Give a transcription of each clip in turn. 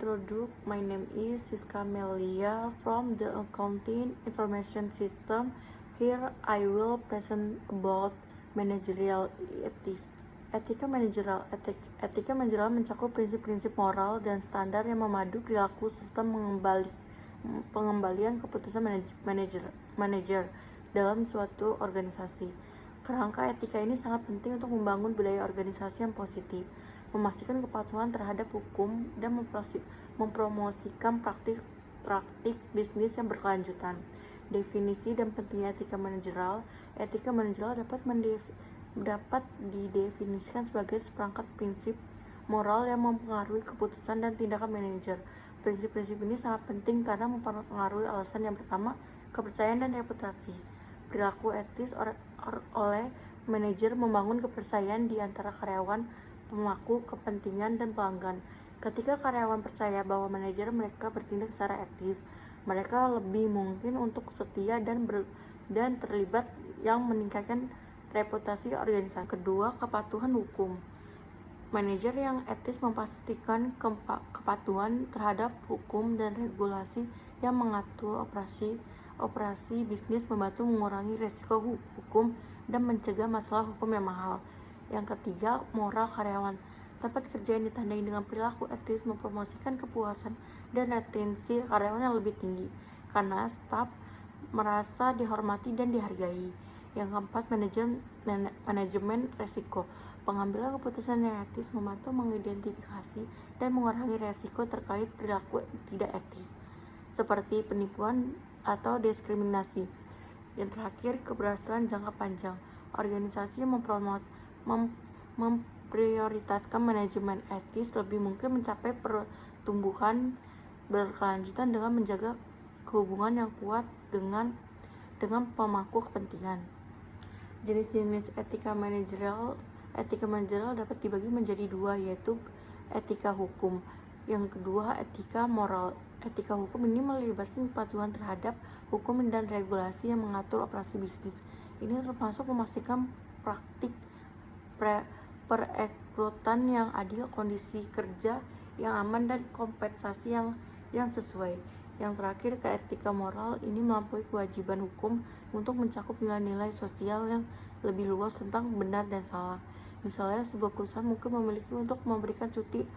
introduce, my name is Siska Melia from the Accounting Information System. Here I will present about managerial ethics. Etika manajerial mencakup prinsip-prinsip moral dan standar yang memadu perilaku serta pengembalian keputusan manajer dalam suatu organisasi. Kerangka etika ini sangat penting untuk membangun budaya organisasi yang positif, memastikan kepatuhan terhadap hukum, dan mempromosikan praktik bisnis yang berkelanjutan. Definisi dan pentingnya etika manajerial dapat didefinisikan sebagai seperangkat prinsip moral yang mempengaruhi keputusan dan tindakan manajer. Prinsip-prinsip ini sangat penting karena mempengaruhi alasan yang pertama, kepercayaan dan reputasi. Perilaku etis oleh manajer membangun kepercayaan di antara karyawan, pemangku kepentingan, dan pelanggan. Ketika karyawan percaya bahwa manajer mereka bertindak secara etis, mereka lebih mungkin untuk setia dan terlibat, yang meningkatkan reputasi organisasi. Kedua, kepatuhan hukum. Manajer yang etis memastikan kepatuhan terhadap hukum dan regulasi yang mengatur operasi bisnis, membantu mengurangi resiko hukum dan mencegah masalah hukum yang mahal. Yang ketiga, moral karyawan. Tempat kerja yang ditandai dengan perilaku etis mempromosikan kepuasan dan retensi karyawan yang lebih tinggi karena staf merasa dihormati dan dihargai. Yang keempat, manajemen resiko. Pengambilan keputusan yang etis membantu mengidentifikasi dan mengurangi resiko terkait perilaku tidak etis, seperti penipuan atau diskriminasi. Yang terakhir, keberhasilan jangka panjang. Organisasi yang memprioritaskan manajemen etis lebih mungkin mencapai pertumbuhan berkelanjutan dengan menjaga hubungan yang kuat dengan pemangku kepentingan. Jenis-jenis etika manajerial dapat dibagi menjadi dua, yaitu etika hukum. Yang kedua, etika moral. Etika hukum ini melibatkan kepatuhan terhadap hukum dan regulasi yang mengatur operasi bisnis. Ini termasuk memastikan praktik perekrutan yang adil, kondisi kerja yang aman, dan kompensasi yang sesuai. Yang terakhir, etika moral ini melampaui kewajiban hukum untuk mencakup nilai-nilai sosial yang lebih luas tentang benar dan salah. Misalnya, sebuah perusahaan mungkin memiliki untuk memberikan cuti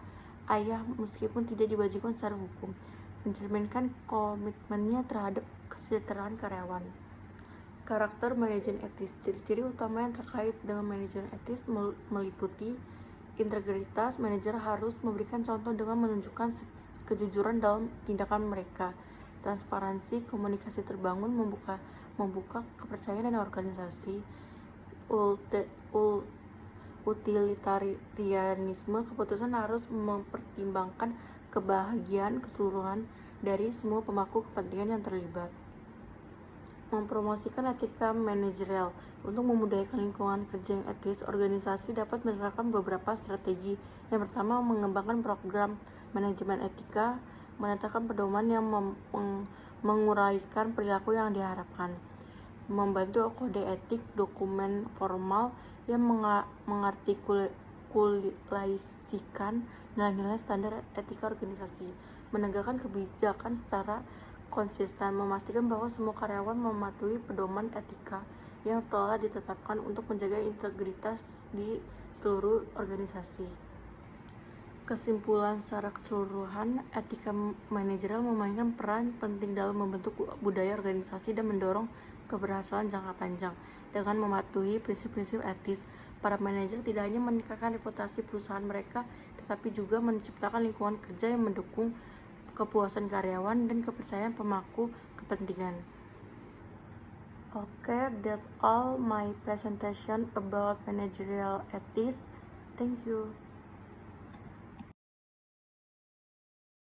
ayah meskipun tidak diwajibkan secara hukum, mencerminkan komitmennya terhadap kesejahteraan karyawan. Karakter manajemen etis. Ciri-ciri utama yang terkait dengan manajemen etis meliputi integritas. Manajer harus memberikan contoh dengan menunjukkan kejujuran dalam tindakan mereka. Transparansi, komunikasi terbangun, membuka kepercayaan dan organisasi. Utilitarianisme, keputusan harus mempertimbangkan kebahagiaan keseluruhan dari semua pemangku kepentingan yang terlibat. Mempromosikan etika manajerial. Untuk memudayakan lingkungan kerja yang etis, organisasi dapat menerapkan beberapa strategi. Yang pertama, mengembangkan program manajemen etika, menetapkan pedoman yang menguraikan perilaku yang diharapkan. Membantu kode etik, dokumen formal yang mengartikulasikan nilai-nilai standar etika organisasi. Menegakkan kebijakan secara konsisten, memastikan bahwa semua karyawan mematuhi pedoman etika yang telah ditetapkan untuk menjaga integritas di seluruh organisasi. Kesimpulan secara keseluruhan, etika manajerial memainkan peran penting dalam membentuk budaya organisasi dan mendorong keberhasilan jangka panjang. Dengan mematuhi prinsip-prinsip etis, para manajer tidak hanya meningkatkan reputasi perusahaan mereka, tetapi juga menciptakan lingkungan kerja yang mendukung kepuasan karyawan dan kepercayaan pemangku kepentingan. Okay, that's all my presentation about managerial ethics. Thank you.